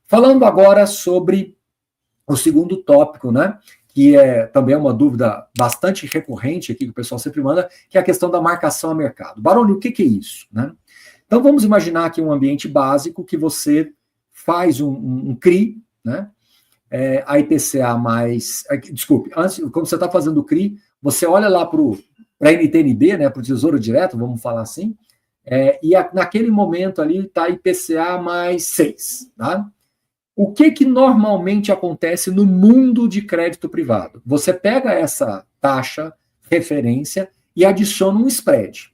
Falando agora sobre o segundo tópico, né? Que é também uma dúvida bastante recorrente aqui que o pessoal sempre manda, que é a questão da marcação a mercado. Baroni, o que é isso, né? Então vamos imaginar aqui um ambiente básico que você faz um CRI, né? A IPCA mais... Desculpe, antes, quando você está fazendo o CRI, você olha lá para a NTNB, né, para o Tesouro Direto, vamos falar assim, naquele momento ali está IPCA mais 6, tá? O que normalmente acontece no mundo de crédito privado? Você pega essa taxa, referência, e adiciona um spread.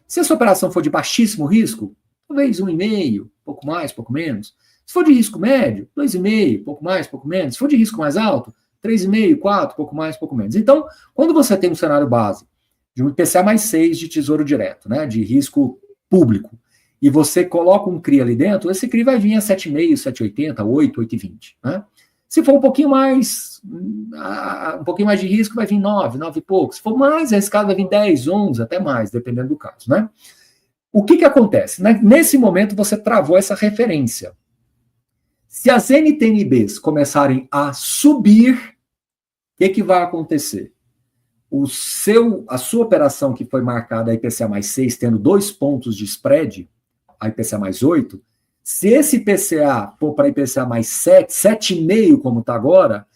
Se essa operação for de baixíssimo risco, talvez 1,5, pouco mais, pouco menos. Se for de risco médio, 2,5, pouco mais, pouco menos. Se for de risco mais alto, 3,5, 4, pouco mais, pouco menos. Então, quando você tem um cenário base de um IPCA mais 6 de tesouro direto, né, de risco público, e você coloca um CRI ali dentro, esse CRI vai vir a 7,5, 7,80, 8, 8,20. Né? Se for um pouquinho mais de risco, vai vir 9, 9 e pouco. Se for mais arriscado, vai vir 10, 11, até mais, dependendo do caso. Né? O que acontece? Nesse momento, você travou essa referência. Se as NTNBs começarem a subir, o que vai acontecer? A sua operação que foi marcada a IPCA mais 6, tendo 2 pontos de spread, a IPCA mais 8, se esse IPCA for para IPCA mais 7, 7,5 como está agora,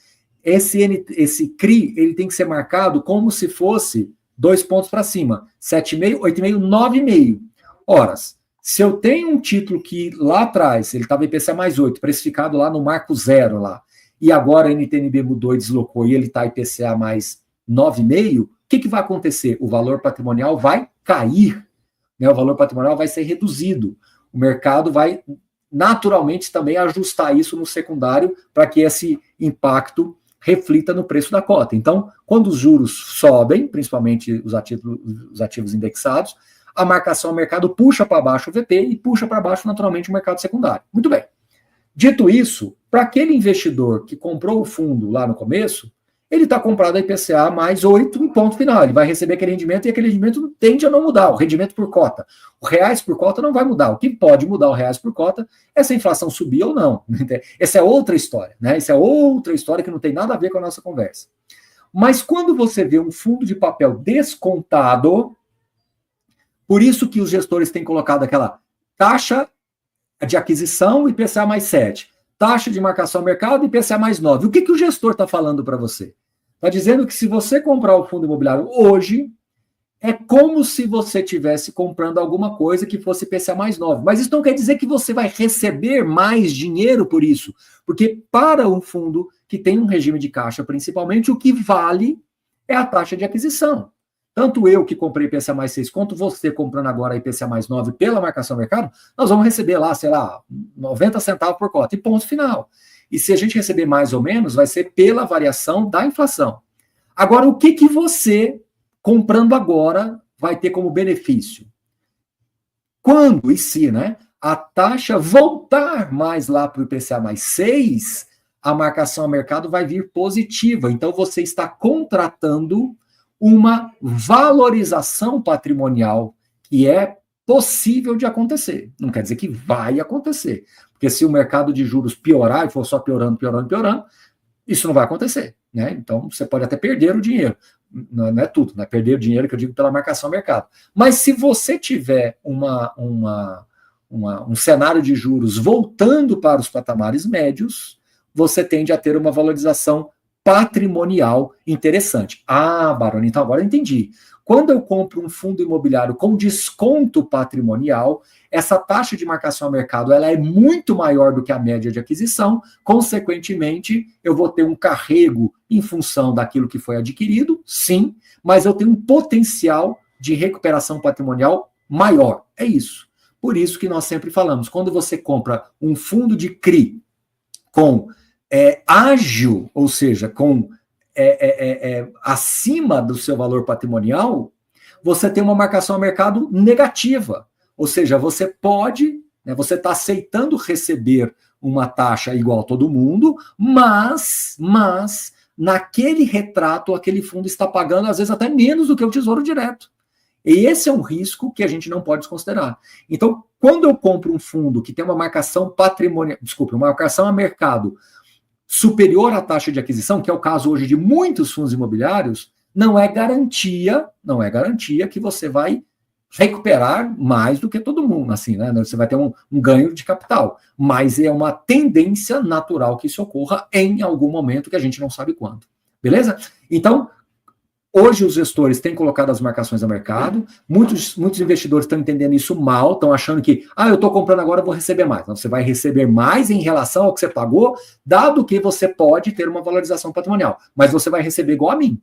esse CRI ele tem que ser marcado como se fosse 2 pontos para cima, 7,5, 8,5, 9,5. Ora, se eu tenho um título que lá atrás, ele estava IPCA mais 8, precificado lá no marco zero lá, e agora a NTNB mudou e deslocou, e ele está IPCA mais 9,5, o que vai acontecer? O valor patrimonial vai cair, né? O valor patrimonial vai ser reduzido. O mercado vai naturalmente também ajustar isso no secundário para que esse impacto reflita no preço da cota. Então, quando os juros sobem, principalmente os ativos indexados, a marcação ao mercado puxa para baixo o VP e puxa para baixo, naturalmente, o mercado secundário. Muito bem. Dito isso, para aquele investidor que comprou o fundo lá no começo, ele está comprado a IPCA mais 8 em ponto final. Ele vai receber aquele rendimento e aquele rendimento tende a não mudar. O rendimento por cota. O reais por cota não vai mudar. O que pode mudar o reais por cota é se a inflação subir ou não. Essa é outra história, né? Essa é outra história que não tem nada a ver com a nossa conversa. Mas quando você vê um fundo de papel descontado, por isso que os gestores têm colocado aquela taxa de aquisição IPCA mais 7, taxa de marcação ao mercado IPCA mais 9. O que o gestor está falando para você? Está dizendo que se você comprar o fundo imobiliário hoje, é como se você estivesse comprando alguma coisa que fosse IPCA mais 9. Mas isso não quer dizer que você vai receber mais dinheiro por isso. Porque para um fundo que tem um regime de caixa, principalmente, o que vale é a taxa de aquisição. Tanto eu que comprei IPCA mais 6, quanto você comprando agora IPCA mais 9 pela marcação ao mercado, nós vamos receber lá, sei lá, 90 centavos por cota, e ponto final. E se a gente receber mais ou menos, vai ser pela variação da inflação. Agora, o que você, comprando agora, vai ter como benefício? Quando e se, né, a taxa voltar mais lá para o IPCA mais 6, a marcação ao mercado vai vir positiva. Então, você está contratando uma valorização patrimonial que é possível de acontecer. Não quer dizer que vai acontecer. Porque se o mercado de juros piorar e for só piorando, isso não vai acontecer. Né? Então, você pode até perder o dinheiro. Não é tudo, não é perder o dinheiro que eu digo pela marcação ao mercado. Mas se você tiver um cenário de juros voltando para os patamares médios, você tende a ter uma valorização patrimonial interessante. Ah, Baroni, então agora eu entendi. Quando eu compro um fundo imobiliário com desconto patrimonial, essa taxa de marcação ao mercado ela é muito maior do que a média de aquisição, consequentemente, eu vou ter um carrego em função daquilo que foi adquirido, sim, mas eu tenho um potencial de recuperação patrimonial maior. É isso. Por isso que nós sempre falamos, quando você compra um fundo de CRI com ágil, ou seja, com acima do seu valor patrimonial, você tem uma marcação ao mercado negativa. Ou seja, você pode, né, você está aceitando receber uma taxa igual a todo mundo, mas naquele retrato, aquele fundo está pagando, às vezes, até menos do que o Tesouro Direto. E esse é um risco que a gente não pode desconsiderar. Então, quando eu compro um fundo que tem uma marcação patrimonial, uma marcação a mercado superior à taxa de aquisição, que é o caso hoje de muitos fundos imobiliários, não é garantia que você vai recuperar mais do que todo mundo, assim, né? Você vai ter um ganho de capital, mas é uma tendência natural que isso ocorra em algum momento que a gente não sabe quando. Beleza? Então, hoje os gestores têm colocado as marcações a mercado, muitos investidores estão entendendo isso mal, estão achando que, eu estou comprando agora, eu vou receber mais. Não, você vai receber mais em relação ao que você pagou, dado que você pode ter uma valorização patrimonial, mas você vai receber igual a mim.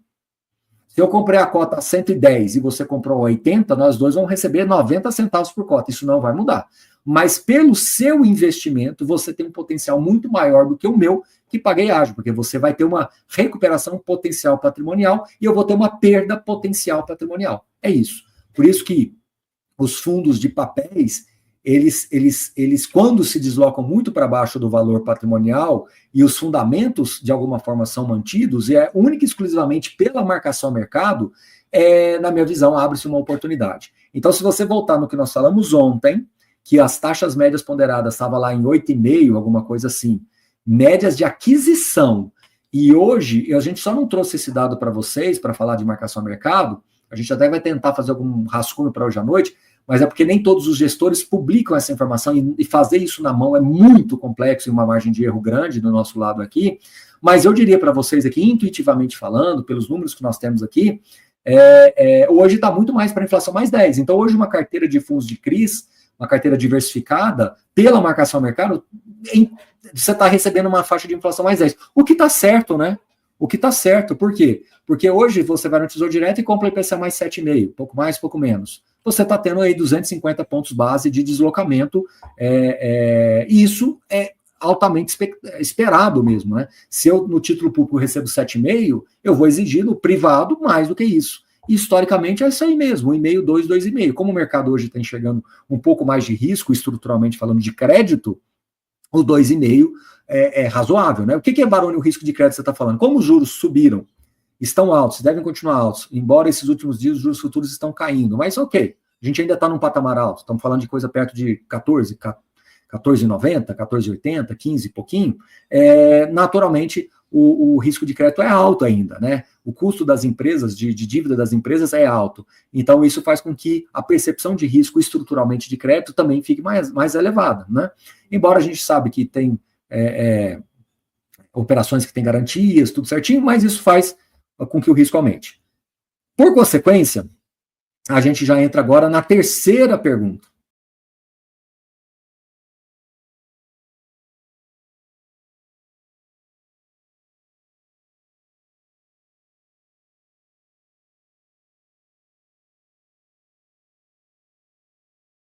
Se eu comprei a cota a 110 e você comprou a 80, nós dois vamos receber 90 centavos por cota. Isso não vai mudar. Mas pelo seu investimento, você tem um potencial muito maior do que o meu, que paguei ágio, porque você vai ter uma recuperação potencial patrimonial e eu vou ter uma perda potencial patrimonial. É isso. Por isso que os fundos de papéis, eles quando se deslocam muito para baixo do valor patrimonial e os fundamentos, de alguma forma, são mantidos, e é única e exclusivamente pela marcação ao mercado, na minha visão, abre-se uma oportunidade. Então, se você voltar no que nós falamos ontem, que as taxas médias ponderadas estavam lá em 8,5, alguma coisa assim, médias de aquisição, e hoje, a gente só não trouxe esse dado para vocês, para falar de marcação ao mercado, a gente até vai tentar fazer algum rascunho para hoje à noite, mas é porque nem todos os gestores publicam essa informação e fazer isso na mão é muito complexo e uma margem de erro grande do nosso lado aqui, mas eu diria para vocês aqui, intuitivamente falando, pelos números que nós temos aqui, hoje está muito mais para a inflação mais 10. Então hoje uma carteira de fundos de CRIs, uma carteira diversificada, pela marcação ao mercado, você está recebendo uma faixa de inflação mais 10. O que está certo, né? O que está certo, por quê? Porque hoje você vai no Tesouro Direto e compra IPCA mais 7,5, pouco mais, pouco menos. Você está tendo aí 250 pontos base de deslocamento, e isso é altamente esperado mesmo, né? Se eu no título público recebo 7,5, eu vou exigir no privado mais do que isso. E, historicamente é isso aí mesmo, 1,5, 2, 2,5. Como o mercado hoje está enxergando um pouco mais de risco, estruturalmente falando de crédito, o 2,5 é razoável, né? O que é, Baroni, o risco de crédito que você está falando? Como os juros subiram, estão altos, devem continuar altos, embora esses últimos dias os juros futuros estão caindo, mas ok, a gente ainda está num patamar alto, estamos falando de coisa perto de 14,90, 14,80, 15 e pouquinho, naturalmente o risco de crédito é alto ainda, né? O custo das empresas, de dívida das empresas é alto, então isso faz com que a percepção de risco estruturalmente de crédito também fique mais elevada, né? Embora a gente sabe que tem operações que têm garantias, tudo certinho, mas isso faz com que o risco aumente. Por consequência, a gente já entra agora na terceira pergunta.